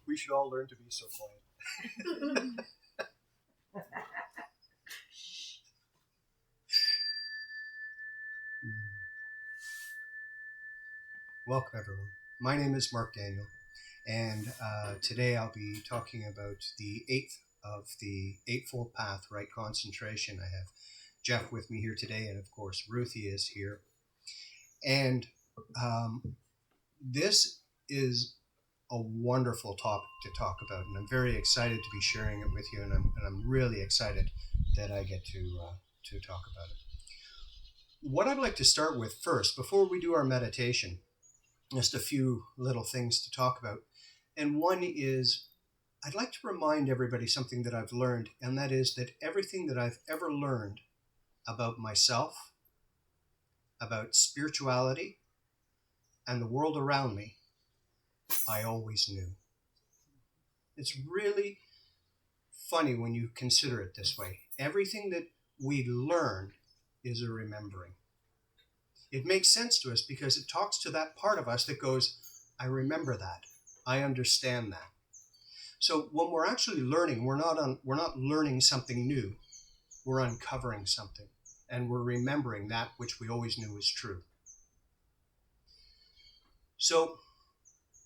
We should all learn to be so quiet. Welcome, everyone. My name is Mark Daniel, and today I'll be talking about the eighth of the Eightfold Path, right concentration. I have Jeff with me here today, and of course, Ruthie is here. And this is a wonderful topic to talk about, and I'm very excited to be sharing it with you, and I'm really excited that I get to talk about it. What I'd like to start with first, before we do our meditation, just a few little things to talk about. And one is, I'd like to remind everybody something that I've learned, and that is that everything that I've ever learned about myself, about spirituality, and the world around me, I always knew. It's really funny when you consider it this way. Everything that we learn is a remembering. It makes sense to us because it talks to that part of us that goes, I remember that. I understand that. So when we're actually learning, we're not learning something new. We're uncovering something, and we're remembering that which we always knew was true. So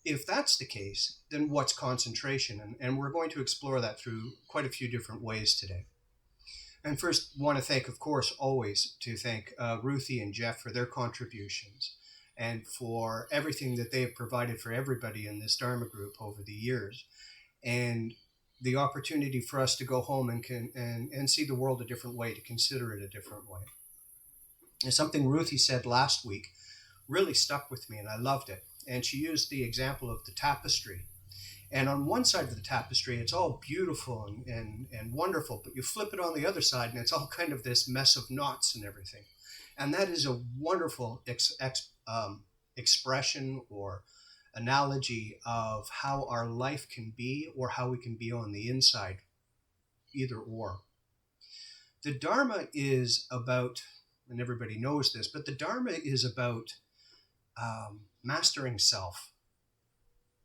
if that's the case, then what's concentration? And we're going to explore that through quite a few different ways today. And first, want to thank, of course, always to thank Ruthie and Jeff for their contributions and for everything that they have provided for everybody in this Dharma group over the years, and the opportunity for us to go home and see the world a different way, to consider it a different way. And something Ruthie said last week really stuck with me, and I loved it. And she used the example of the tapestry. And on one side of the tapestry, it's all beautiful and wonderful, but you flip it on the other side, and it's all kind of this mess of knots and everything. And that is a wonderful expression or analogy of how our life can be, or how we can be on the inside, either or. The Dharma is about, and everybody knows this, but the Dharma is about mastering self.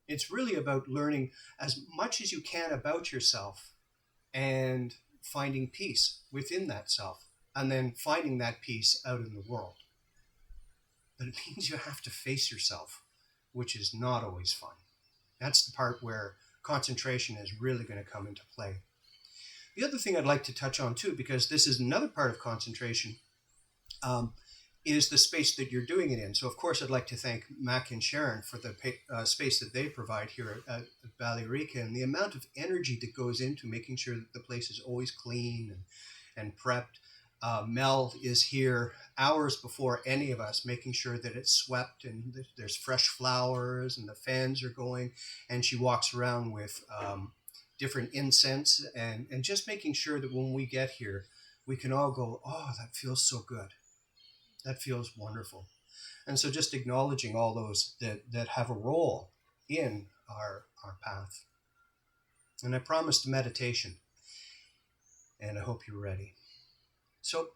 It's really about learning as much as you can about yourself and finding peace within that self, and then finding that peace out in the world. But it means you have to face yourself, which is not always fun. That's the part where concentration is really going to come into play. The other thing I'd like to touch on too, because this is another part of concentration, is the space that you're doing it in. So, of course, I'd like to thank Mac and Sharon for the space that they provide here at Ballerica, and the amount of energy that goes into making sure that the place is always clean and prepped. Mel is here hours before any of us, making sure that it's swept and there's fresh flowers and the fans are going. And she walks around with different incense and just making sure that when we get here, we can all go, oh, that feels so good. That feels wonderful. And so just acknowledging all those that have a role in our path. And I promised meditation, and I hope you're ready. So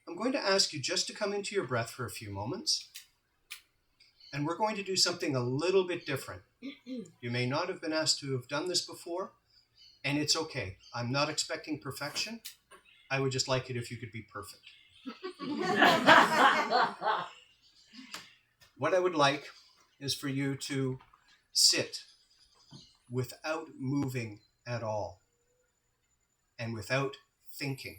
I'm going to ask you just to come into your breath for a few moments. And we're going to do something a little bit different. You may not have been asked to have done this before, and it's okay. I'm not expecting perfection. I would just like it if you could be perfect. What I would like is for you to sit without moving at all and without thinking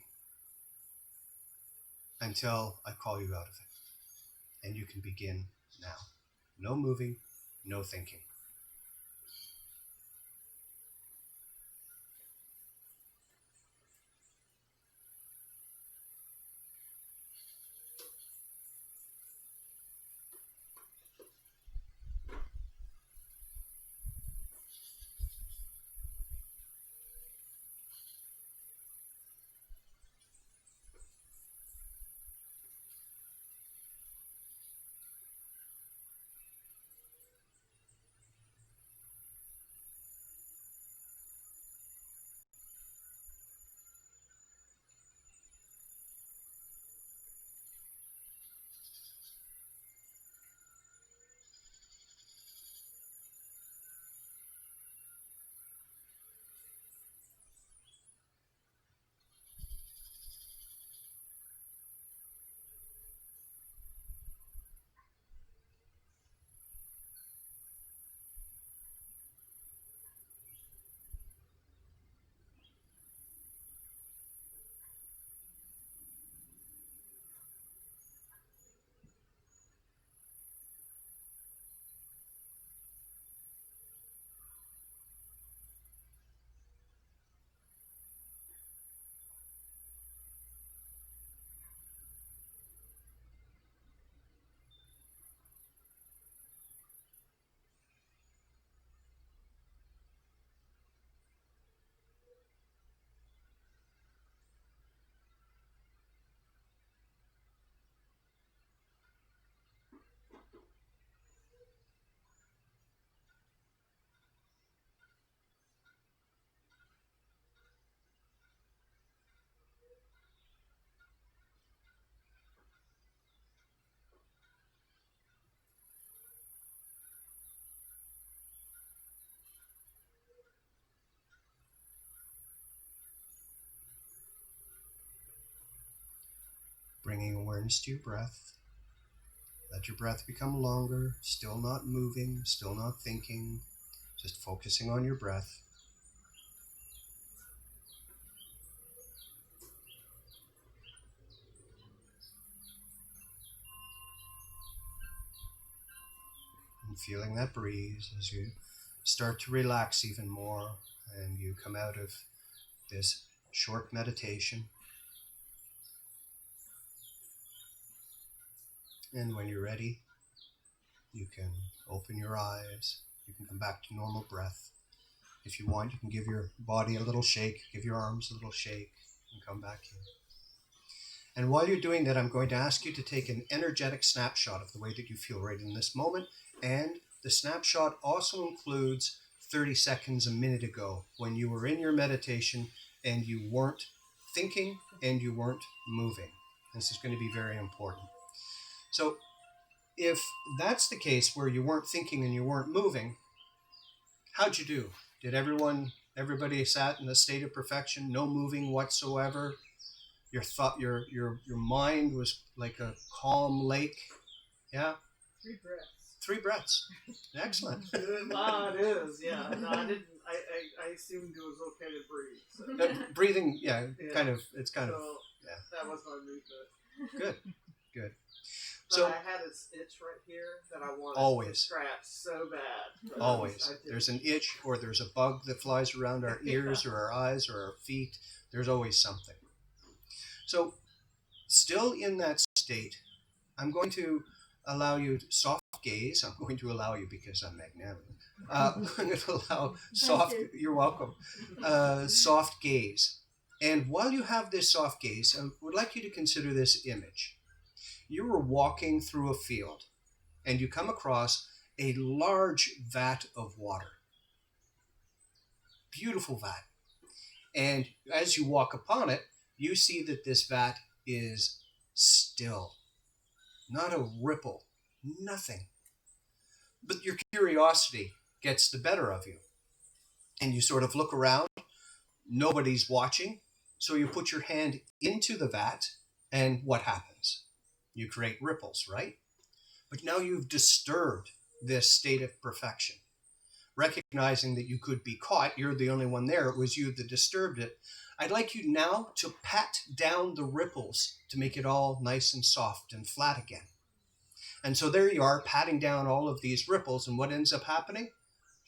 until I call you out of it. And you can begin now. No moving, no thinking. bringing awareness to your breath. Let your breath become longer, still not moving, still not thinking, just focusing on your breath. And feeling that breeze as you start to relax even more and you come out of this short meditation. And when you're ready, you can open your eyes. You can come back to normal breath. If you want, you can give your body a little shake, give your arms a little shake, and come back in. And while you're doing that, I'm going to ask you to take an energetic snapshot of the way that you feel right in this moment. And the snapshot also includes 30 seconds a minute ago when you were in your meditation and you weren't thinking and you weren't moving. This is going to be very important. So if that's the case where you weren't thinking and you weren't moving, how'd you do? Did everybody sat in a state of perfection, no moving whatsoever? Your mind was like a calm lake. Yeah? 3 breaths. 3 breaths. Excellent. It is, yeah. No, I assumed it was okay to breathe. So. Breathing, yeah. Kind of, yeah. That was my movement. Good. But So I had this itch right here that I wanted always to scratch so bad. Always. There's an itch or there's a bug that flies around our ears or our eyes or our feet. There's always something. So still in that state, I'm going to allow you soft gaze. I'm going to allow you because I'm magnanimous. I'm going to allow soft, you're welcome, soft gaze. And while you have this soft gaze, I would like you to consider this image. You were walking through a field and you come across a large vat of water. Beautiful vat. And as you walk upon it, you see that this vat is still. Not a ripple. Nothing. But your curiosity gets the better of you. And you sort of look around. Nobody's watching. So you put your hand into the vat. And what happens? You create ripples, right? But now you've disturbed this state of perfection. Recognizing that you could be caught, you're the only one there, it was you that disturbed it. I'd like you now to pat down the ripples to make it all nice and soft and flat again. And so there you are, patting down all of these ripples, and what ends up happening?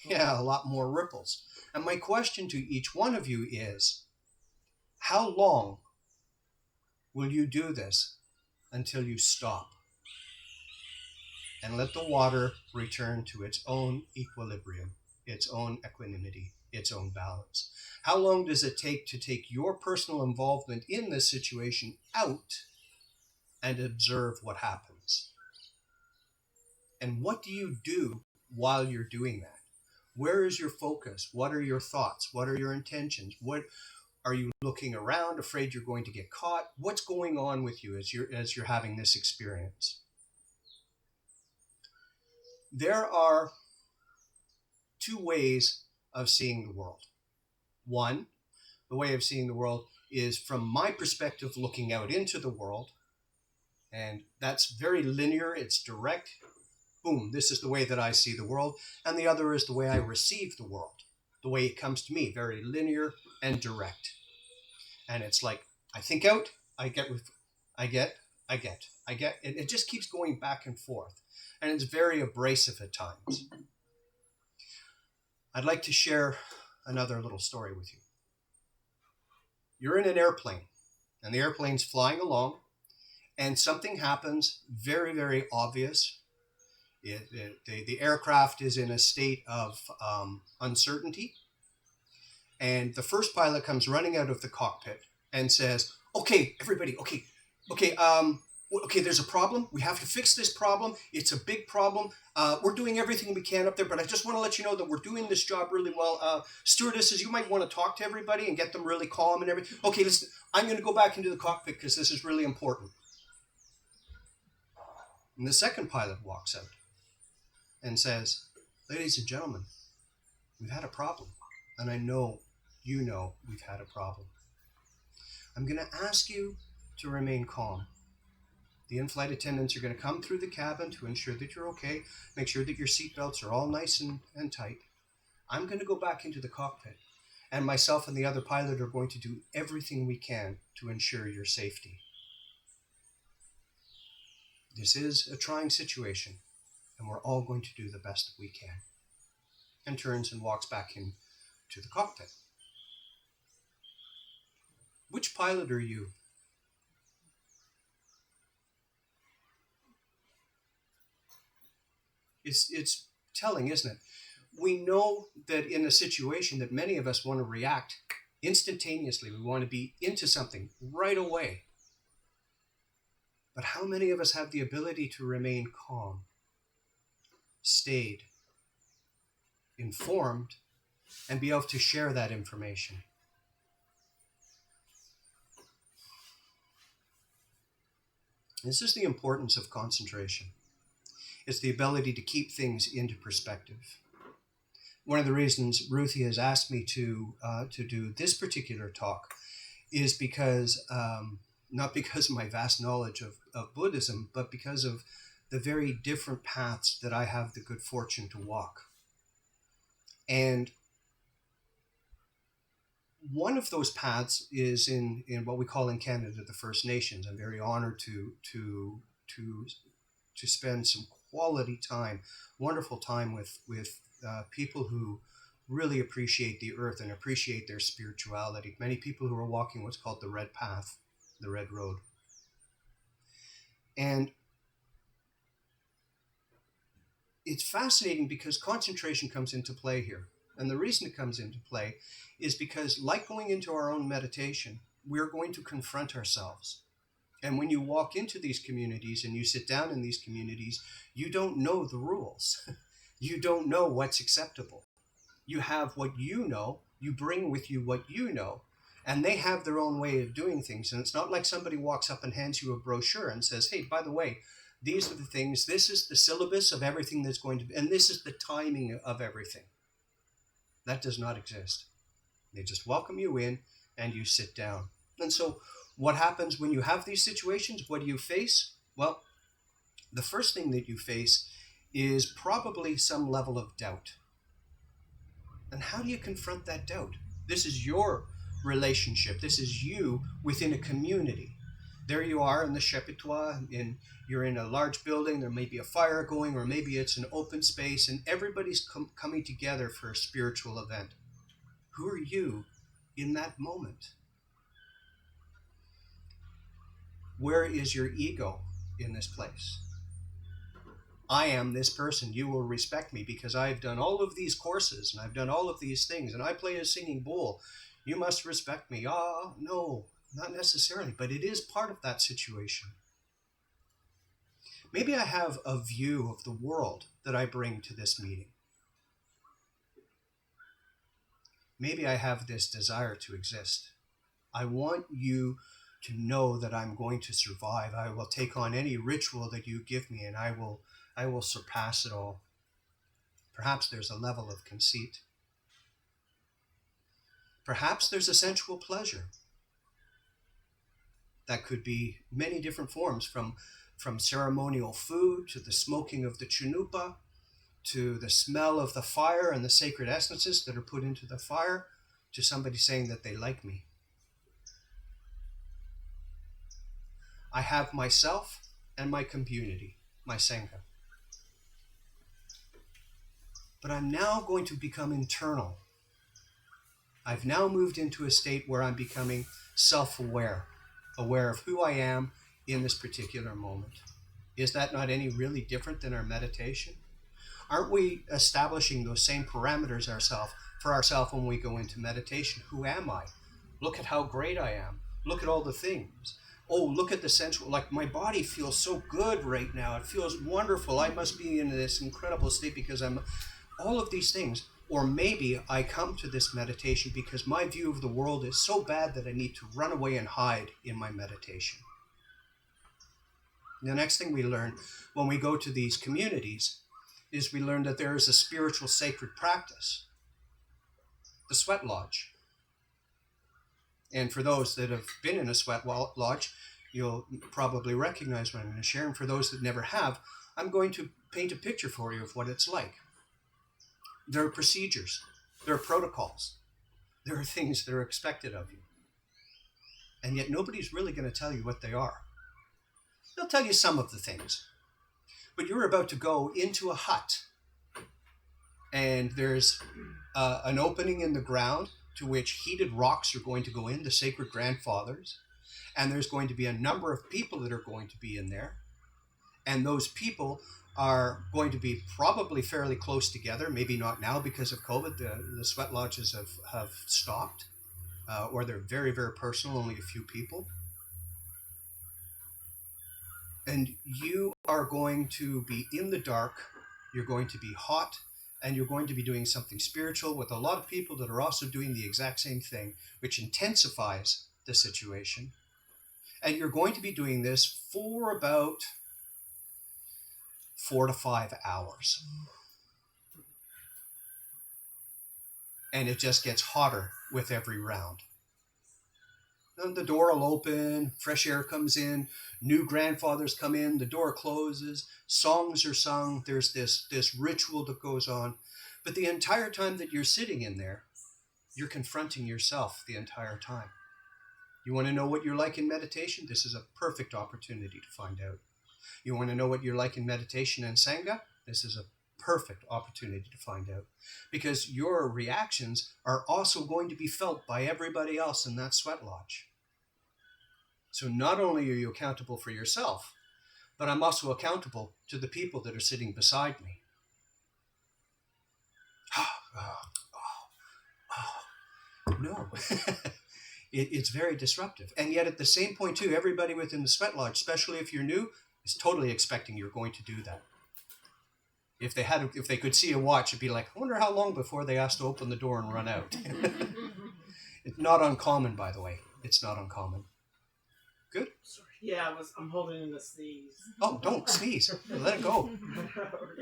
Yeah, a lot more ripples. And my question to each one of you is, how long will you do this until you stop? And let the water return to its own equilibrium, its own equanimity, its own balance. How long does it take to take your personal involvement in this situation out and observe what happens? And what do you do while you're doing that? Where is your focus? What are your thoughts? What are your intentions? What are you looking around, afraid you're going to get caught? What's going on with you as you're having this experience? There are 2 ways of seeing the world. One, the way of seeing the world is from my perspective looking out into the world. And that's very linear. It's direct. Boom, this is the way that I see the world. And the other is the way I receive the world. The way it comes to me, very linear and direct. And it's like, I think out, I get. It just keeps going back and forth. And it's very abrasive at times. I'd like to share another little story with you. You're in an airplane, and the airplane's flying along, and something happens very, very obvious. The aircraft is in a state of uncertainty, and the first pilot comes running out of the cockpit and says, "Okay, everybody, okay, there's a problem. We have to fix this problem. It's a big problem. We're doing everything we can up there, but I just want to let you know that we're doing this job really well. Stewardesses, you might want to talk to everybody and get them really calm and everything. Okay, listen, I'm going to go back into the cockpit because this is really important." And the second pilot walks out and says, "Ladies and gentlemen, we've had a problem. And I know you know we've had a problem. I'm going to ask you to remain calm. The in-flight attendants are going to come through the cabin to ensure that you're okay, make sure that your seatbelts are all nice and tight. I'm going to go back into the cockpit, and myself and the other pilot are going to do everything we can to ensure your safety. This is a trying situation, and we're all going to do the best that we can. And turns and walks back into the cockpit. Which pilot are you? It's telling, isn't it? We know that in a situation that many of us want to react instantaneously. We want to be into something right away. But how many of us have the ability to remain calm, stayed, informed, and be able to share that information? This is the importance of concentration. It's the ability to keep things into perspective. One of the reasons Ruthie has asked me to do this particular talk is because, not because of my vast knowledge of Buddhism, but because of the very different paths that I have the good fortune to walk. And one of those paths is in what we call in Canada the First Nations. I'm very honored to spend some quality time, wonderful time with people who really appreciate the earth and appreciate their spirituality. Many people who are walking what's called the Red Path, the Red Road. And it's fascinating because concentration comes into play here. And the reason it comes into play is because, like going into our own meditation, we're going to confront ourselves. And when you walk into these communities and you sit down in these communities, you don't know the rules. You don't know what's acceptable. You have what you know, you bring with you what you know, and they have their own way of doing things. And it's not like somebody walks up and hands you a brochure and says, hey, by the way, these are the things, this is the syllabus of everything that's going to be, and this is the timing of everything. That does not exist. They just welcome you in and you sit down. And so what happens when you have these situations? What do you face? Well, the first thing that you face is probably some level of doubt. And how do you confront that doubt? This is your relationship. This is you within a community. There you are in the Chapitois, you're in a large building, there may be a fire going, or maybe it's an open space, and everybody's coming together for a spiritual event. Who are you in that moment? Where is your ego in this place? I am this person. You will respect me because I've done all of these courses and I've done all of these things and I play a singing bowl. You must respect me. No, not necessarily, but it is part of that situation. Maybe I have a view of the world that I bring to this meeting. Maybe I have this desire to exist. I want you to know that I'm going to survive. I will take on any ritual that you give me and I will surpass it all. Perhaps there's a level of conceit. Perhaps there's a sensual pleasure. That could be many different forms, from ceremonial food to the smoking of the chunupa, to the smell of the fire and the sacred essences that are put into the fire, to somebody saying that they like me. I have myself and my community, my Sangha. But I'm now going to become internal. I've now moved into a state where I'm becoming self-aware, aware of who I am in this particular moment. Is that not any really different than our meditation? Aren't we establishing those same parameters for ourselves when we go into meditation? Who am I? Look at how great I am. Look at all the things. Oh, look at the sensual, like my body feels so good right now. It feels wonderful. I must be in this incredible state because I'm all of these things. Or maybe I come to this meditation because my view of the world is so bad that I need to run away and hide in my meditation. The next thing we learn when we go to these communities is we learn that there is a spiritual sacred practice, the sweat lodge. And for those that have been in a sweat lodge, you'll probably recognize what I'm going to share. And for those that never have, I'm going to paint a picture for you of what it's like. There are procedures. There are protocols. There are things that are expected of you. And yet nobody's really going to tell you what they are. They'll tell you some of the things. But you're about to go into a hut. And there's an opening in the ground to which heated rocks are going to go in, the sacred grandfathers. And there's going to be a number of people that are going to be in there. And those people are going to be probably fairly close together. Maybe not now because of COVID. The sweat lodges have stopped. Or they're very, very personal, only a few people. And you are going to be in the dark. You're going to be hot. And you're going to be doing something spiritual with a lot of people that are also doing the exact same thing, which intensifies the situation. And you're going to be doing this for about 4 to 5 hours. And it just gets hotter with every round. Then the door will open, fresh air comes in, new grandfathers come in, the door closes, songs are sung, there's this ritual that goes on. But the entire time that you're sitting in there, you're confronting yourself the entire time. You want to know what you're like in meditation? This is a perfect opportunity to find out. You want to know what you're like in meditation and Sangha? This is a perfect opportunity to find out. Because your reactions are also going to be felt by everybody else in that sweat lodge. So not only are you accountable for yourself, but I'm also accountable to the people that are sitting beside me. No. It's very disruptive. And yet at the same point too, everybody within the sweat lodge, especially if you're new, is totally expecting you're going to do that. If they could see a watch, it'd be like, I wonder how long before they asked to open the door and run out. It's not uncommon, by the way. It's not uncommon. Good? Sorry. Yeah, I'm holding in a sneeze. Oh, don't sneeze. Let it go.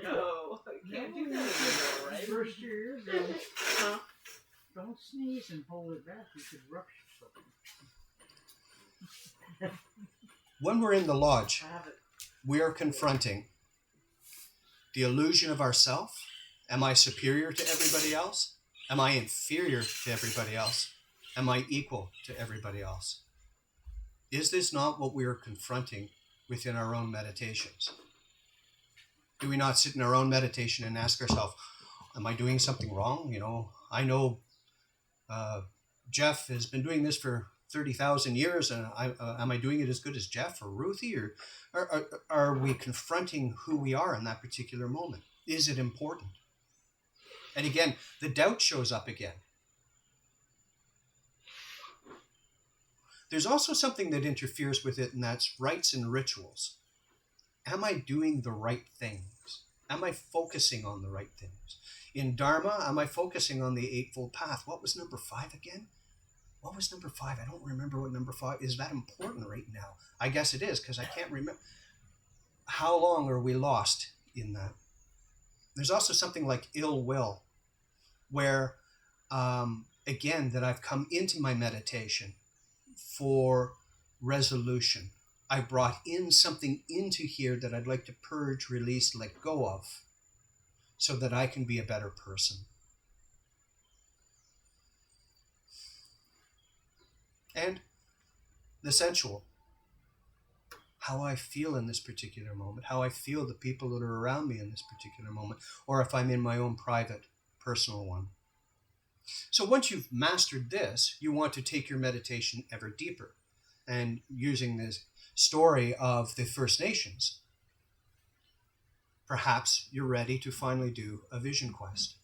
No, I can't do that anymore, right? First year, don't sneeze and hold it back. You could rupture something. When we're in the lodge, I have it. we are confronting the illusion of ourself. Am I superior to everybody else? Am I inferior to everybody else? Am I equal to everybody else? Is this not what we are confronting within our own meditations? Do we not sit in our own meditation and ask ourselves, am I doing something wrong? I know Jeff has been doing this for 30,000 years, and am I doing it as good as Jeff or Ruthie? Or are we confronting who we are in that particular moment? Is it important? And again, the doubt shows up again. There's also something that interferes with it, and that's rites and rituals. Am I doing the right things? Am I focusing on the right things? In Dharma, am I focusing on the Eightfold Path? What was number 5 again? What was number 5? I don't remember what number 5 is. That important right now? I guess it is, because I can't remember. How long are we lost in that? There's also something like ill will, where, again, that I've come into my meditation for resolution. I brought in something into here that I'd like to purge, release, let go of, so that I can be a better person. And the sensual. How I feel in this particular moment, how I feel the people that are around me in this particular moment, or if I'm in my own private, personal one. So once you've mastered this, you want to take your meditation ever deeper. And using this story of the First Nations, perhaps you're ready to finally do a vision quest.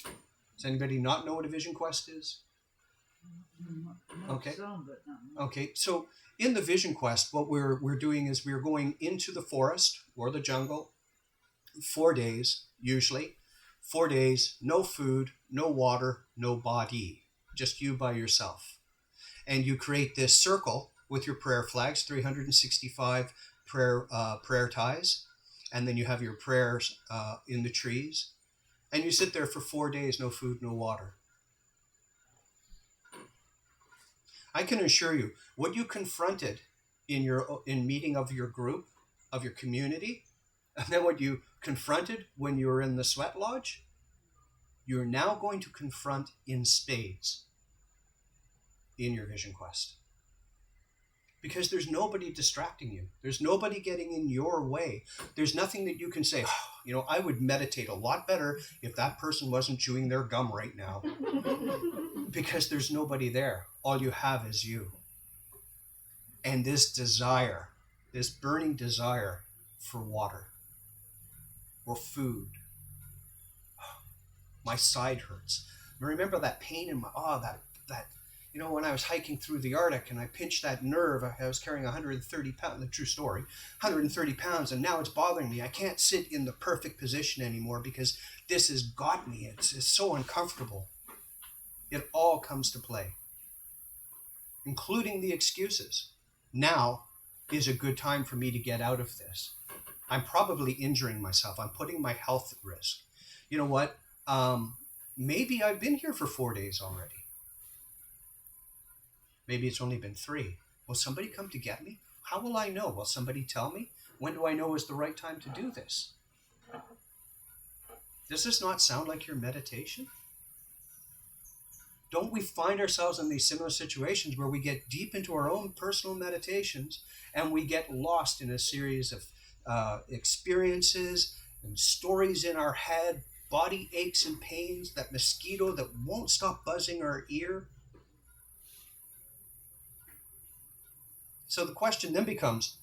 Does anybody not know what a vision quest is? Okay. Okay, so in the vision quest, what we're doing is we're going into the forest or the jungle, 4 days, usually. 4 days, no food, no water, no body, just you by yourself. And you create this circle with your prayer flags, 365 prayer ties, and then you have your prayers in the trees, and you sit there for 4 days, no food, no water. I can assure you, what you confronted in meeting of your group, of your community, and then what you confronted when you were in the sweat lodge, you're now going to confront in spades in your vision quest. Because there's nobody distracting you. There's nobody getting in your way. There's nothing that you can say, oh, I would meditate a lot better if that person wasn't chewing their gum right now. Because there's nobody there. All you have is you. And this desire, this burning desire for water or food. My side hurts. I remember that pain in my, that when I was hiking through the Arctic and I pinched that nerve, I was carrying 130 pounds, the true story, 130 pounds, and now it's bothering me. I can't sit in the perfect position anymore because this has got me. It's so uncomfortable. It all comes to play, including the excuses. Now is a good time for me to get out of this. I'm probably injuring myself. I'm putting my health at risk. You know what? Maybe I've been here for 4 days already. Maybe it's only been 3. Will somebody come to get me? How will I know? Will somebody tell me? When do I know is the right time to do this? Does this not sound like your meditation? Don't we find ourselves in these similar situations where we get deep into our own personal meditations and we get lost in a series of experiences and stories in our head, body aches and pains, that mosquito that won't stop buzzing our ear? So the question then becomes,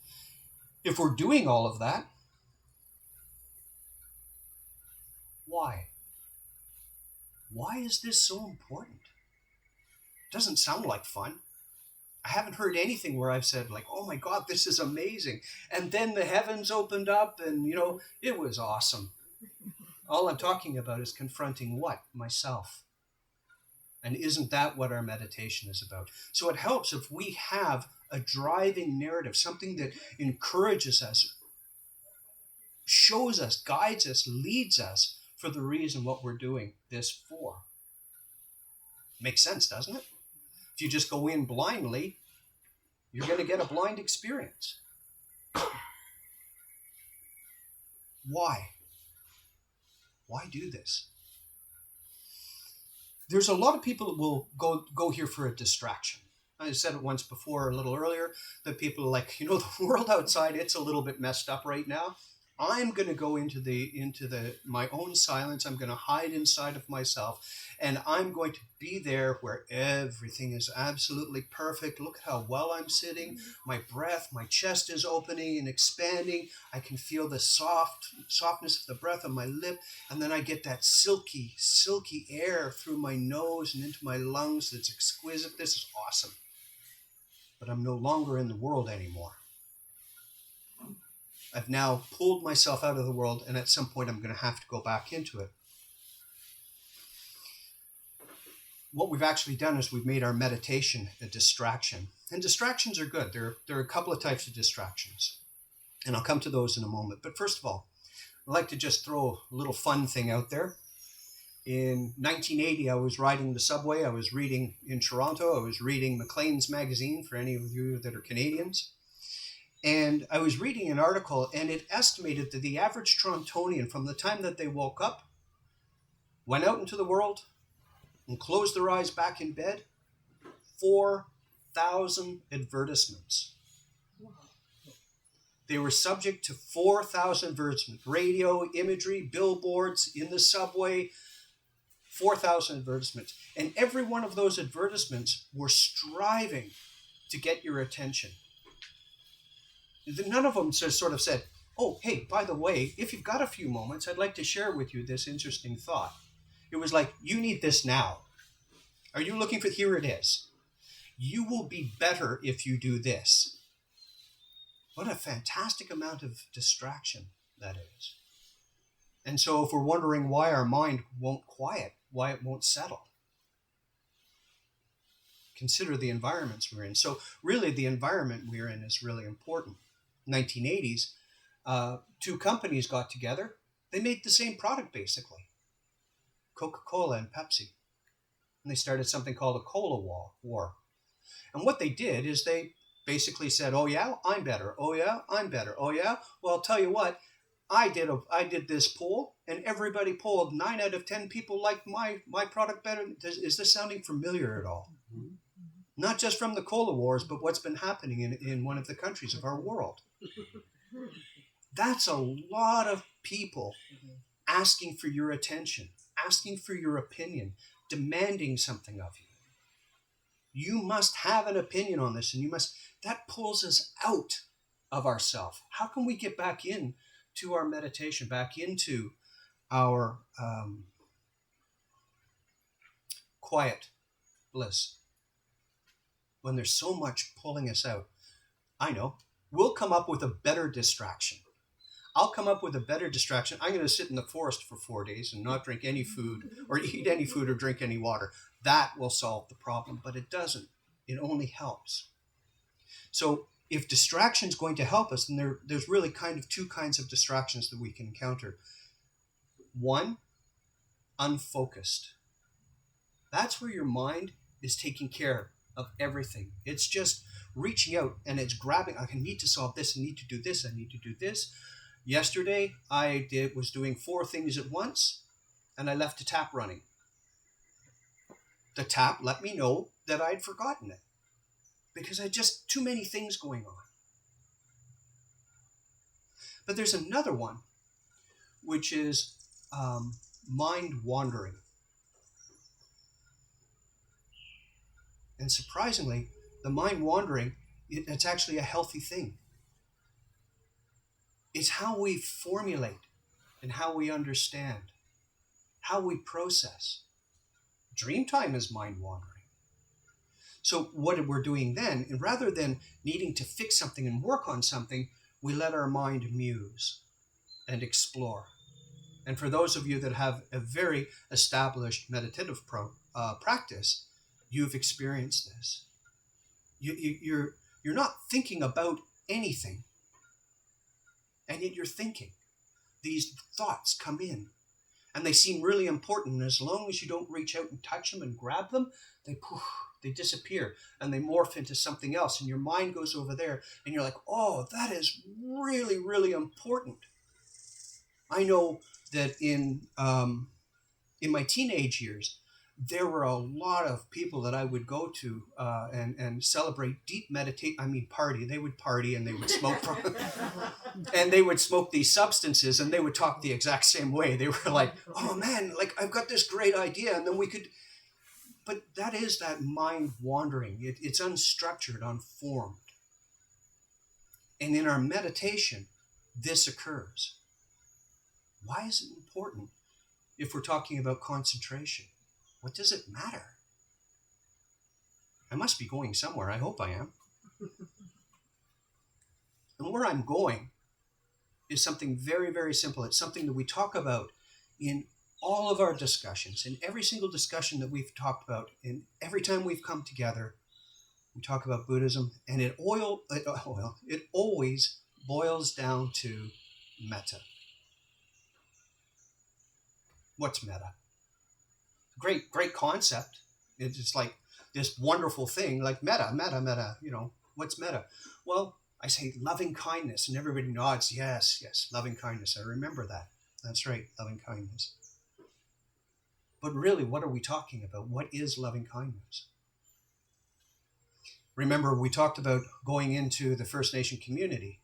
if we're doing all of that, why? Why is this so important? It doesn't sound like fun. I haven't heard anything where I've said like, oh my God, this is amazing. And then the heavens opened up and, it was awesome. All I'm talking about is confronting what? Myself. And isn't that what our meditation is about? So it helps if we have a driving narrative, something that encourages us, shows us, guides us, leads us for the reason what we're doing this for. Makes sense, doesn't it? If you just go in blindly, you're going to get a blind experience. Why? Why do this? There's a lot of people that will go here for a distraction. I said it once before, a little earlier, that people are like, the world outside, it's a little bit messed up right now. I'm going to go into my own silence. I'm going to hide inside of myself, and I'm going to be there where everything is absolutely perfect. Look at how well I'm sitting. My breath, my chest is opening and expanding. I can feel the softness of the breath on my lip, and then I get that silky air through my nose and into my lungs. That's exquisite. This is awesome. But I'm no longer in the world anymore. I've now pulled myself out of the world, and at some point I'm going to have to go back into it. What we've actually done is we've made our meditation a distraction. And distractions are good. There are a couple of types of distractions. And I'll come to those in a moment. But first of all, I'd like to just throw a little fun thing out there. In 1980, I was riding the subway. I was reading in Toronto. I was reading Maclean's magazine, for any of you that are Canadians. And I was reading an article, and it estimated that the average Torontonian, from the time that they woke up, went out into the world, and closed their eyes back in bed, 4,000 advertisements. They were subject to 4,000 advertisements, radio, imagery, billboards, in the subway, 4,000 advertisements. And every one of those advertisements were striving to get your attention. None of them just sort of said, oh, hey, by the way, if you've got a few moments, I'd like to share with you this interesting thought. It was like, you need this now. Are you looking for, here it is. You will be better if you do this. What a fantastic amount of distraction that is. And so if we're wondering why our mind won't quiet, why it won't settle, consider the environments we're in. So really the environment we're in is really important. 1980s, 2 companies got together. They made the same product basically, Coca-Cola and Pepsi. And they started something called a cola war. And what they did is they basically said, oh yeah, I'm better. Oh yeah, I'm better. Oh yeah. Well, I'll tell you what, I did this poll, and everybody polled. 9 out of 10 people like my product better. Is this sounding familiar at all? Not just from the cola wars, but what's been happening in one of the countries of our world. That's a lot of people asking for your attention, asking for your opinion, demanding something of you. You must have an opinion on this, and that pulls us out of ourself. How can we get back in to our meditation, back into our quiet bliss when there's so much pulling us out? I know. We'll come up with a better distraction. I'll come up with a better distraction. I'm going to sit in the forest for 4 days and not drink any food or eat any food or drink any water. That will solve the problem, but it doesn't. It only helps. So if distraction is going to help us, then there's really kind of two kinds of distractions that we can encounter. One, unfocused. That's where your mind is taking care of everything. It's just reaching out and it's grabbing. I need to solve this. I need to do this. I need to do this. Yesterday, I was doing 4 things at once, and I left the tap running. The tap let me know that I'd forgotten it because I had just too many things going on. But there's another one, which is mind wandering. And surprisingly, the mind wandering, it's actually a healthy thing. It's how we formulate and how we understand, how we process. Dreamtime is mind wandering. So what we're doing then, and rather than needing to fix something and work on something, we let our mind muse and explore. And for those of you that have a very established meditative practice, you've experienced this. You're not thinking about anything. And yet you're thinking. These thoughts come in. And they seem really important. And as long as you don't reach out and touch them and grab them, they disappear. And they morph into something else. And your mind goes over there. And you're like, oh, that is really, really important. I know that in my teenage years, there were a lot of people that I would go to and celebrate deep party. They would party and they would smoke and they would smoke these substances and they would talk the exact same way. They were like, oh man, like I've got this great idea. And then but that is that mind wandering. It's unstructured, unformed. And in our meditation, this occurs. Why is it important if we're talking about concentration? What does it matter? I must be going somewhere. I hope I am. And where I'm going is something very, very simple. It's something that we talk about in all of our discussions, in every single discussion that we've talked about, and every time we've come together, we talk about Buddhism, and it always boils down to metta. What's metta? Great concept. It's just like this wonderful thing, like metta, what's metta? Well, I say loving kindness, and everybody nods, yes, loving kindness. I remember that. That's right, loving kindness. But really, what are we talking about? What is loving kindness? Remember, we talked about going into the First Nation community.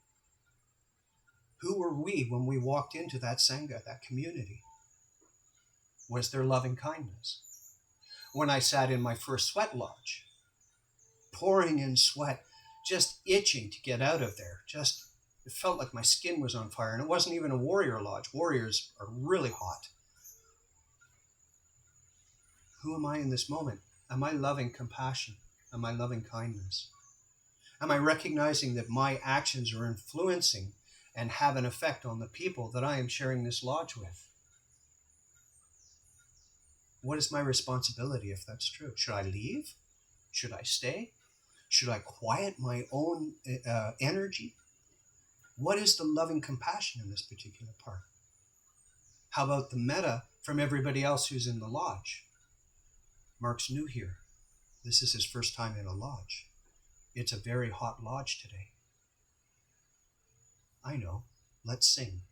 Who were we when we walked into that Sangha, that community? Was there loving kindness? When I sat in my first sweat lodge, pouring in sweat, just itching to get out of there. It felt like my skin was on fire. And it wasn't even a warrior lodge. Warriors are really hot. Who am I in this moment? Am I loving compassion? Am I loving kindness? Am I recognizing that my actions are influencing and have an effect on the people that I am sharing this lodge with? What is my responsibility if that's true? Should I leave? Should I stay? Should I quiet my own energy? What is the loving compassion in this particular part? How about the metta from everybody else who's in the lodge? Mark's new here. This is his first time in a lodge. It's a very hot lodge today. I know. Let's sing.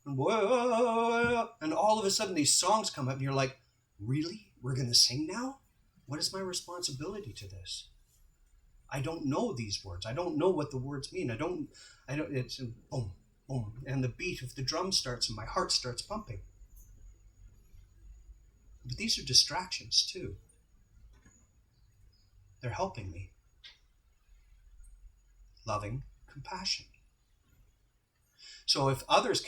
And all of a sudden these songs come up and you're like, really? We're going to sing now? What is my responsibility to this? I don't know these words. I don't know what the words mean. I don't, it's boom, boom. And the beat of the drum starts and my heart starts pumping. But these are distractions too. They're helping me. Loving compassion. So if others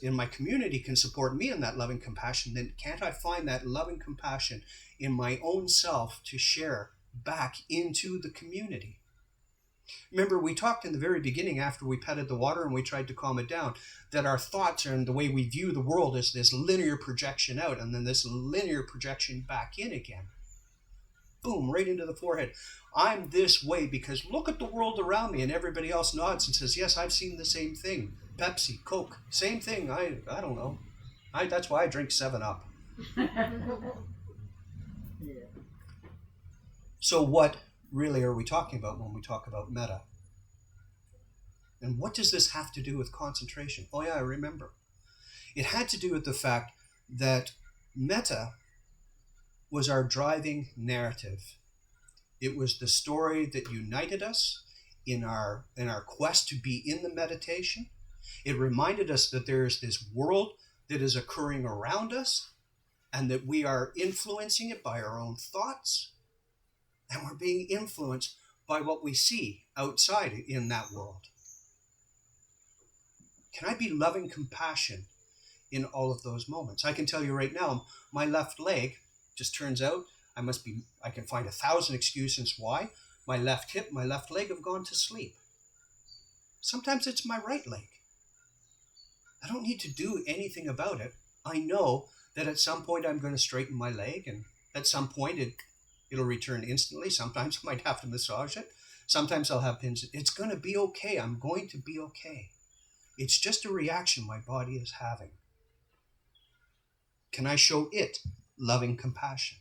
in my community can support me in that loving compassion, then can't I find that loving compassion in my own self to share back into the community? Remember, we talked in the very beginning after we petted the water and we tried to calm it down, that our thoughts and the way we view the world is this linear projection out and then this linear projection back in again. Boom, right into the forehead. I'm this way because look at the world around me, and everybody else nods and says, yes, I've seen the same thing. Pepsi, Coke, same thing. I don't know. That's why I drink 7-Up. Yeah. So what really are we talking about when we talk about metta? And what does this have to do with concentration? Oh yeah, I remember. It had to do with the fact that metta was our driving narrative. It was the story that united us in our quest to be in the meditation. It reminded us that there is this world that is occurring around us and that we are influencing it by our own thoughts, and we're being influenced by what we see outside in that world. Can I be loving compassion in all of those moments? I can tell you right now, my left leg just turns out I can find 1,000 excuses why. My left hip, my left leg have gone to sleep. Sometimes it's my right leg. I don't need to do anything about it. I know that at some point I'm going to straighten my leg, and at some point it'll return instantly. Sometimes I might have to massage it. Sometimes I'll have pins. It's going to be okay. I'm going to be okay. It's just a reaction my body is having. Can I show it loving compassion?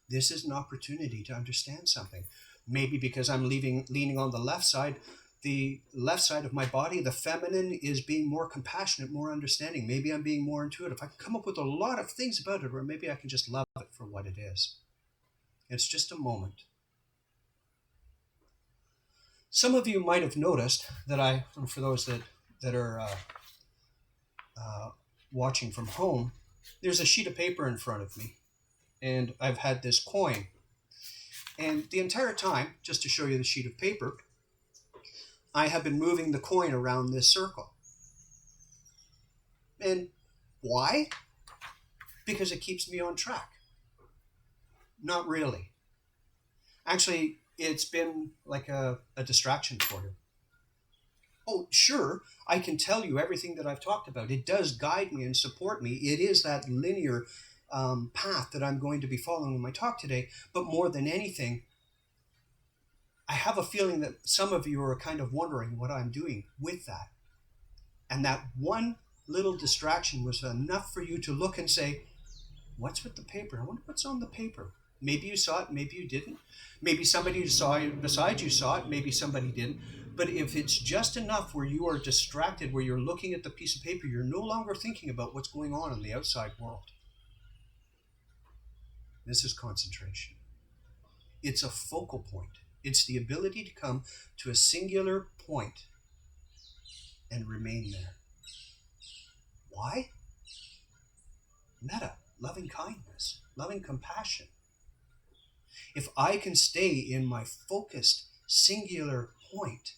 This is an opportunity to understand something. Maybe because I'm leaning on the left side of my body, the feminine is being more compassionate, more understanding. Maybe I'm being more intuitive. I can come up with a lot of things about it, or maybe I can just love it for what it is. It's just a moment. Some of you might have noticed that for those that are watching from home, there's a sheet of paper in front of me, and I've had this coin. And the entire time, just to show you the sheet of paper, I have been moving the coin around this circle. And why? Because it keeps me on track. Not really. Actually, it's been like a distraction for you. Oh, sure, I can tell you everything that I've talked about. It does guide me and support me. It is that linear path that I'm going to be following in my talk today. But more than anything, I have a feeling that some of you are kind of wondering what I'm doing with that. And that one little distraction was enough for you to look and say, what's with the paper? I wonder what's on the paper. Maybe you saw it, maybe you didn't. Maybe somebody saw it beside you saw it, maybe somebody didn't. But if it's just enough where you are distracted, where you're looking at the piece of paper, you're no longer thinking about what's going on in the outside world. This is concentration. It's a focal point. It's the ability to come to a singular point and remain there. Why? Metta, loving kindness, loving compassion. If I can stay in my focused, singular point,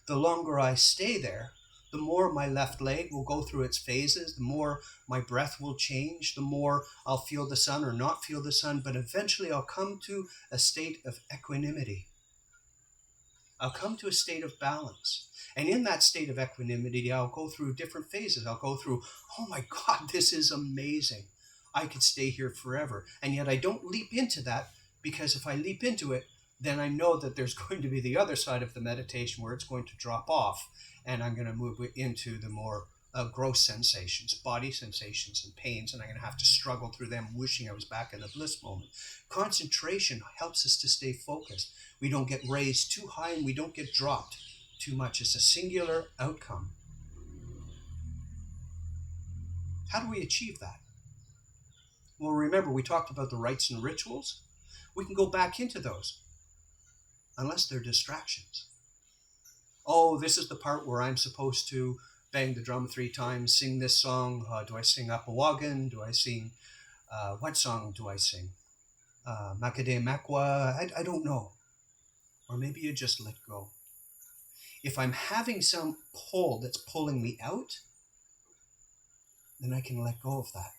the longer I stay there, the more my left leg will go through its phases, the more my breath will change, the more I'll feel the sun or not feel the sun, but eventually I'll come to a state of equanimity. I'll come to a state of balance. And in that state of equanimity, I'll go through different phases. I'll go through, oh my God, this is amazing. I could stay here forever. And yet I don't leap into that, because if I leap into it, then I know that there's going to be the other side of the meditation where it's going to drop off, and I'm going to move into the more gross sensations, body sensations and pains, and I'm going to have to struggle through them wishing I was back in the bliss moment. Concentration helps us to stay focused. We don't get raised too high and we don't get dropped too much. It's a singular outcome. How do we achieve that? Well, remember, we talked about the rites and rituals. We can go back into those, unless they're distractions. Oh, this is the part where I'm supposed to bang the drum 3 times, sing this song. Do I sing Apawagan? Do I sing, what song do I sing? Makade Makwa? I don't know. Or maybe you just let go. If I'm having some pull that's pulling me out, then I can let go of that.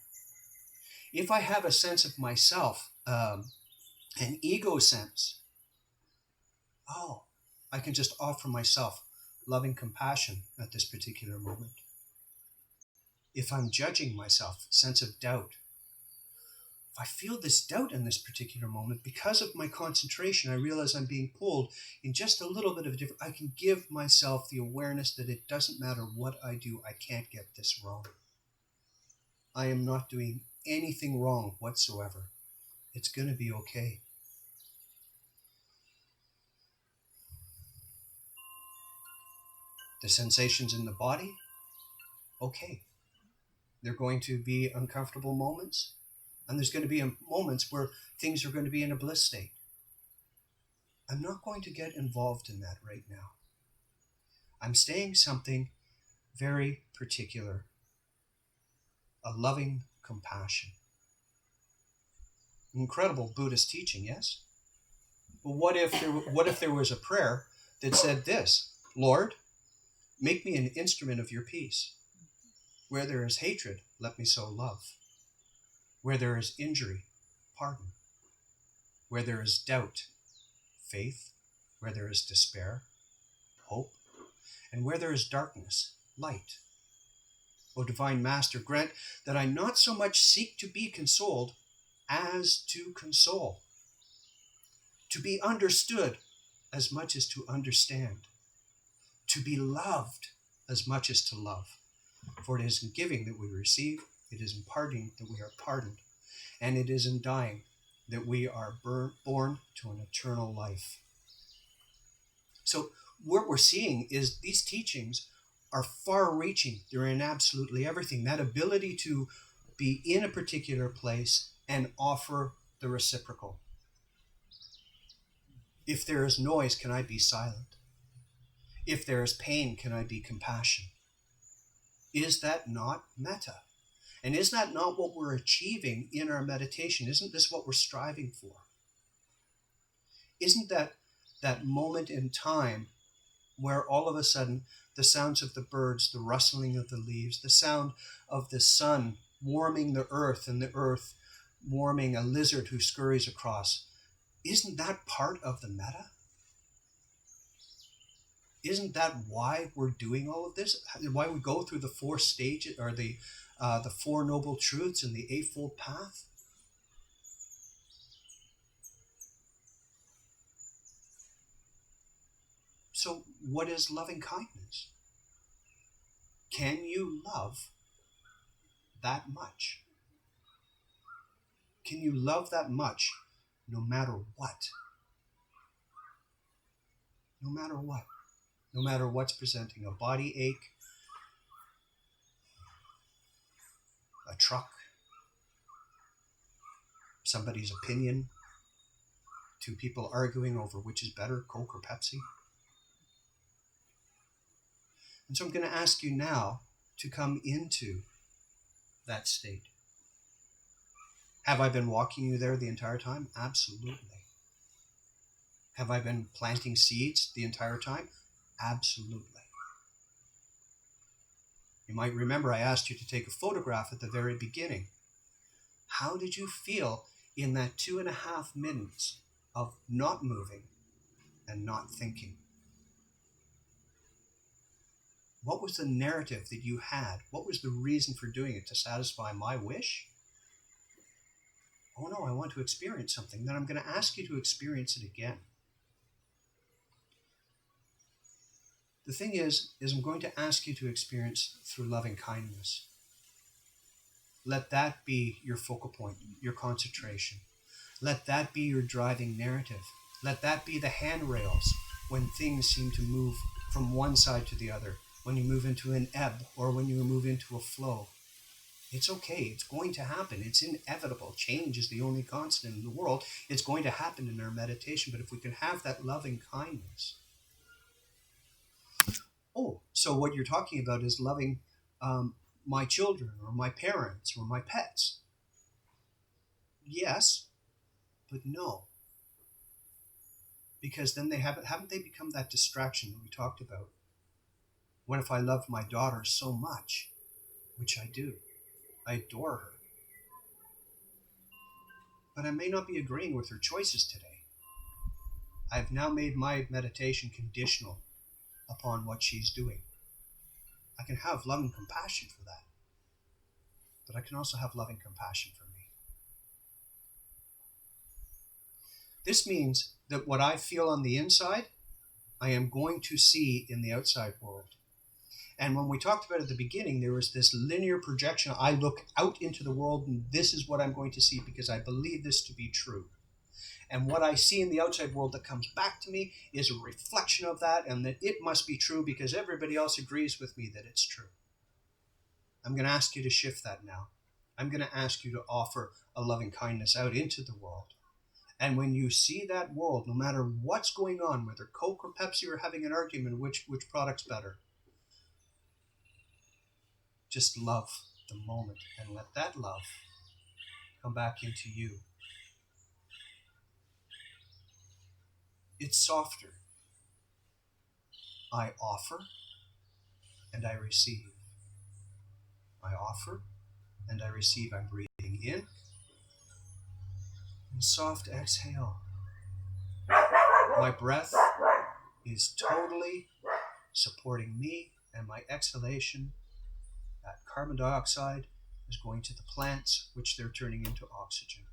If I have a sense of myself, an ego sense, I can just offer myself loving compassion at this particular moment. If I'm judging myself, sense of doubt, if I feel this doubt in this particular moment, because of my concentration, I realize I'm being pulled in just a little bit of a different, I can give myself the awareness that it doesn't matter what I do, I can't get this wrong. I am not doing anything wrong whatsoever. It's going to be okay. The sensations in the body, okay. They're going to be uncomfortable moments, and there's going to be moments where things are going to be in a bliss state. I'm not going to get involved in that right now. I'm saying something very particular, a loving compassion. Incredible Buddhist teaching, yes? But what if there was a prayer that said this: Lord, make me an instrument of your peace. Where there is hatred, let me sow love. Where there is injury, pardon. Where there is doubt, faith. Where there is despair, hope. And where there is darkness, light. O Divine Master, grant that I not so much seek to be consoled as to console. To be understood as much as to understand. To be loved as much as to love. For it is in giving that we receive, it is in parting that we are pardoned, and it is in dying that we are born to an eternal life. So what we're seeing is these teachings are far-reaching. They're in absolutely everything. That ability to be in a particular place and offer the reciprocal. If there is noise, can I be silent? If there is pain, can I be compassion? Is that not metta? And is that not what we're achieving in our meditation? Isn't this what we're striving for? Isn't that moment in time where all of a sudden the sounds of the birds, the rustling of the leaves, the sound of the sun warming the earth and the earth warming a lizard who scurries across, isn't that part of the metta? Isn't that why we're doing all of this? Why we go through the 4 stages, or the 4 noble truths and the 8-fold path? So what is loving kindness? Can you love that much? Can you love that much no matter what? No matter what. No matter what's presenting, a body ache, a truck, somebody's opinion, 2 people arguing over which is better, Coke or Pepsi. And so I'm going to ask you now to come into that state. Have I been walking you there the entire time? Absolutely. Have I been planting seeds the entire time? Absolutely. You might remember I asked you to take a photograph at the very beginning. How did you feel in that 2.5 minutes of not moving and not thinking? What was the narrative that you had? What was the reason for doing it? To satisfy my wish? Oh no, I want to experience something. Then I'm going to ask you to experience it again. The thing is I'm going to ask you to experience through loving kindness. Let that be your focal point, your concentration. Let that be your driving narrative. Let that be the handrails when things seem to move from one side to the other, when you move into an ebb or when you move into a flow. It's okay. It's going to happen. It's inevitable. Change is the only constant in the world. It's going to happen in our meditation. But if we can have that loving kindness. Oh, so what you're talking about is loving my children or my parents or my pets. Yes, but no. Because then haven't they become that distraction that we talked about? What if I love my daughter so much, which I do? I adore her. But I may not be agreeing with her choices today. I've now made my meditation conditional upon what she's doing. I can have loving compassion for that. But I can also have loving compassion for me. This means that what I feel on the inside, I am going to see in the outside world. And when we talked about at the beginning, there was this linear projection. I look out into the world and this is what I'm going to see because I believe this to be true. And what I see in the outside world that comes back to me is a reflection of that, and that it must be true because everybody else agrees with me that it's true. I'm going to ask you to shift that now. I'm going to ask you to offer a loving kindness out into the world. And when you see that world, no matter what's going on, whether Coke or Pepsi are having an argument, which product's better, just love the moment and let that love come back into you. It's softer. I offer and I receive. I offer and I receive. I'm breathing in and soft exhale. My breath is totally supporting me, and my exhalation, that carbon dioxide, is going to the plants, which they're turning into oxygen.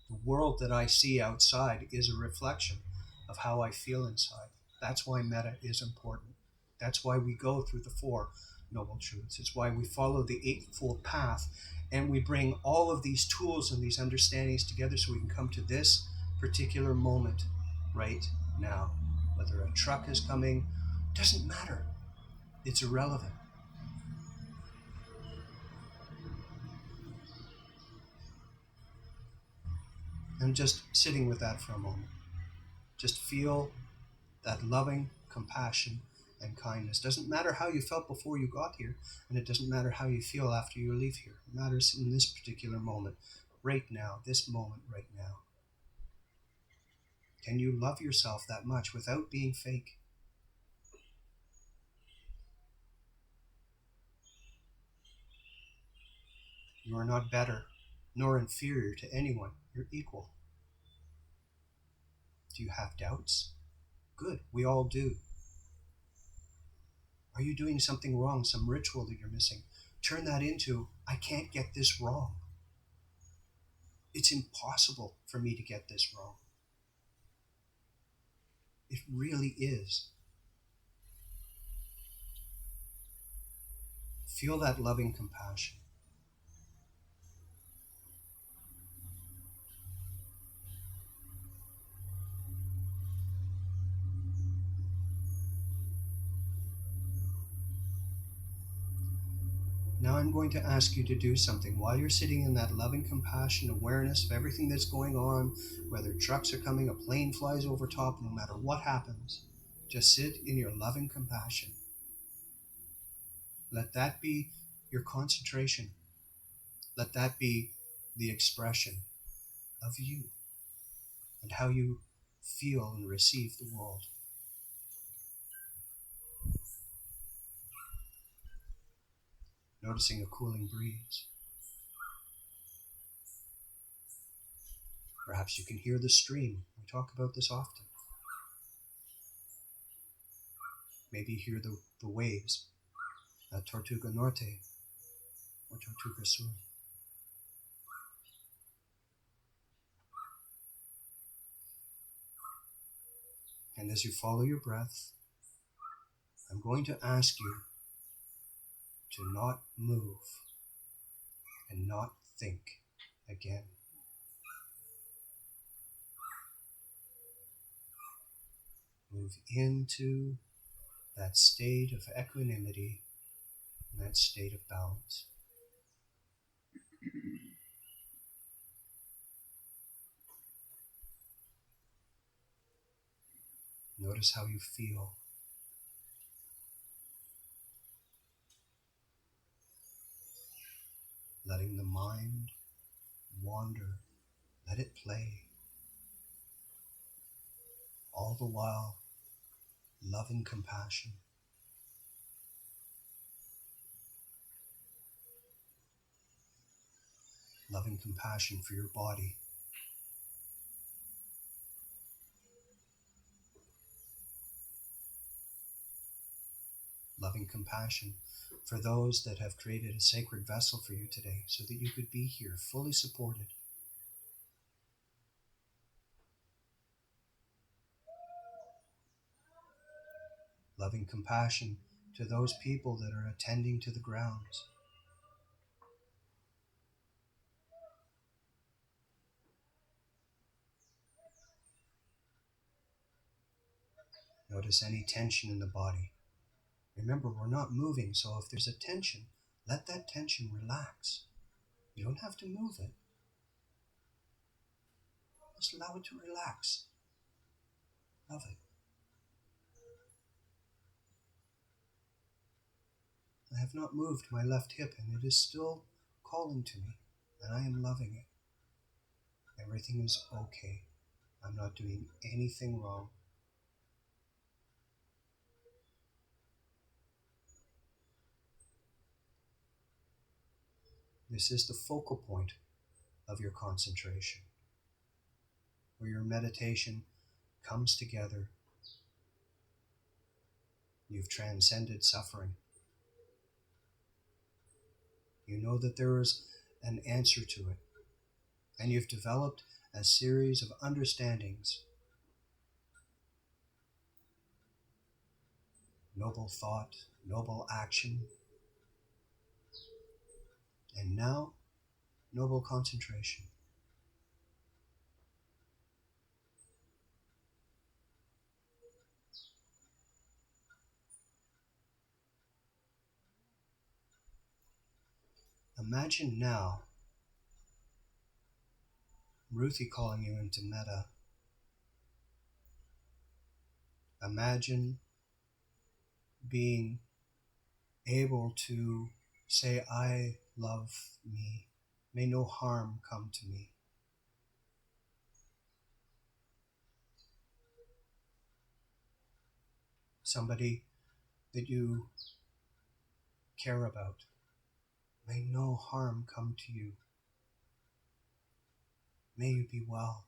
The world that I see outside is a reflection of how I feel inside. That's why metta is important. That's why we go through the Four Noble Truths. It's why we follow the Eightfold Path, and we bring all of these tools and these understandings together so we can come to this particular moment right now. Whether a truck is coming, doesn't matter. It's irrelevant. And just sitting with that for a moment. Just feel that loving compassion and kindness. Doesn't matter how you felt before you got here, and it doesn't matter how you feel after you leave here. It matters in this particular moment, right now, this moment right now. Can you love yourself that much without being fake? You are not better nor inferior to anyone. You're equal. Do you have doubts? Good, we all do. Are you doing something wrong, some ritual that you're missing? Turn that into, I can't get this wrong. It's impossible for me to get this wrong. It really is. Feel that loving compassion. Now I'm going to ask you to do something while you're sitting in that loving compassion, awareness of everything that's going on, whether trucks are coming, a plane flies over top, no matter what happens. Just sit in your loving compassion. Let that be your concentration. Let that be the expression of you and how you feel and receive the world. Noticing a cooling breeze. Perhaps you can hear the stream. We talk about this often. Maybe hear the waves at Tortuga Norte or Tortuga Sur. And as you follow your breath, I'm going to ask you to not move and not think again. Move into that state of equanimity and that state of balance. Notice how you feel. Letting the mind wander, let it play. All the while, loving compassion. Loving compassion for your body. Loving compassion for those that have created a sacred vessel for you today so that you could be here fully supported. Loving compassion to those people that are attending to the grounds. Notice any tension in the body. Remember, we're not moving, so if there's a tension, let that tension relax. You don't have to move it. Just allow it to relax. Love it. I have not moved my left hip, and it is still calling to me, and I am loving it. Everything is okay. I'm not doing anything wrong. This is the focal point of your concentration, where your meditation comes together. You've transcended suffering. You know that there is an answer to it, and you've developed a series of understandings, noble thought, noble action, and now noble concentration. Imagine now Ruthie calling you into metta. Imagine being able to say, I love me. May no harm come to me. Somebody that you care about. May no harm come to you. May you be well.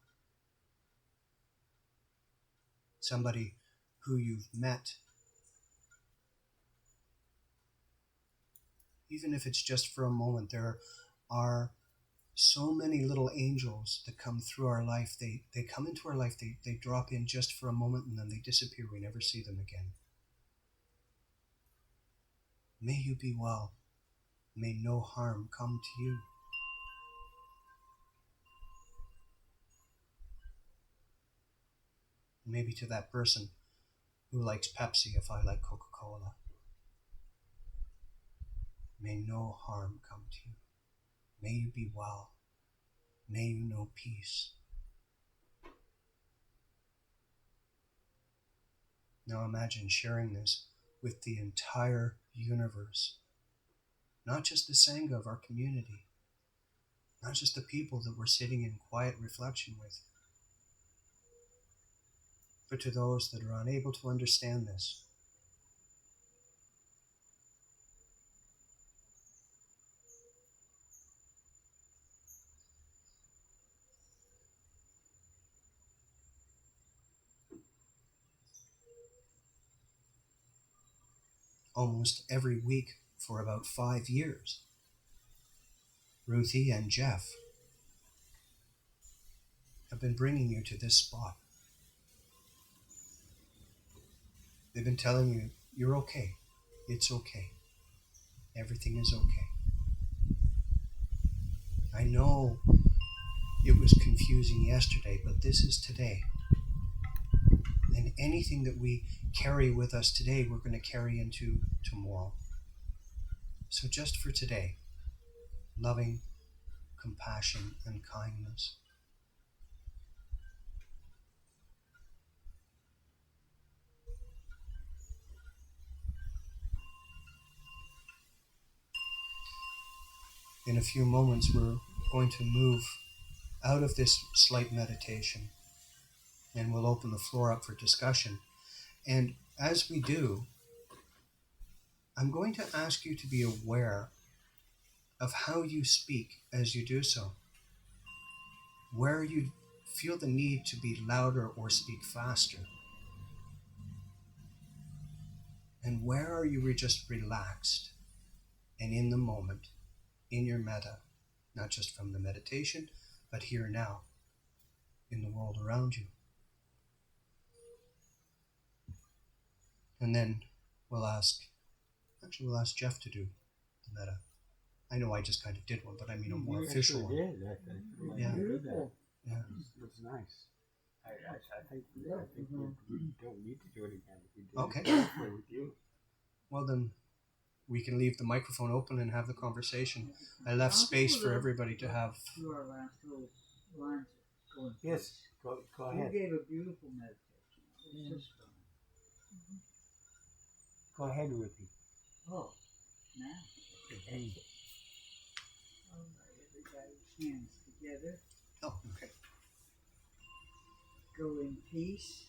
Somebody who you've met, even if it's just for a moment. There are so many little angels that come through our life. They come into our life, they drop in just for a moment, and then they disappear. We never see them again. May you be well. May no harm come to you. Maybe to that person who likes Pepsi if I like Coca-Cola. May no harm come to you. May you be well. May you know peace. Now imagine sharing this with the entire universe. Not just the Sangha of our community. Not just the people that we're sitting in quiet reflection with. But to those that are unable to understand this. Almost every week for about 5 years, Ruthie and Jeff have been bringing you to this spot. They've been telling you, you're okay. It's okay. Everything is okay. I know it was confusing yesterday, but this is today. And anything that we carry with us today, we're going to carry into tomorrow. So just for today, loving, compassion, and kindness. In a few moments, we're going to move out of this slight meditation, and we'll open the floor up for discussion. And as we do, I'm going to ask you to be aware of how you speak as you do so. Where you feel the need to be louder or speak faster. And where are you just relaxed and in the moment, in your metta, not just from the meditation, but here now, in the world around you. And then we'll ask Jeff to do the metta. I know I just kind of did one, but I mean a more official one. Did, I think. Yeah. Beautiful. Yeah. It's nice. I think we don't need to do it again. We did Okay. it halfway with you. Well, then we can leave the microphone open and have the conversation. I left space for everybody to have. Do our last little lines going. Yes, go You ahead. gave a beautiful meditation. It was just fun. Go ahead, Ruthie. Oh, now. Hey. All right, everybody's hands together. Oh, okay. Go in peace.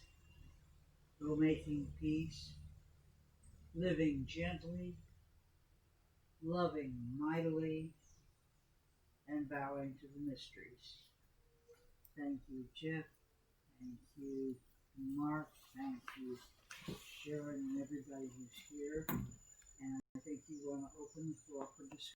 Go making peace. Living gently. Loving mightily. And bowing to the mysteries. Thank you, Jeff. Thank you, Mark. Thank you, Sharon, and everybody who's here. And I think you want to open the floor for discussion.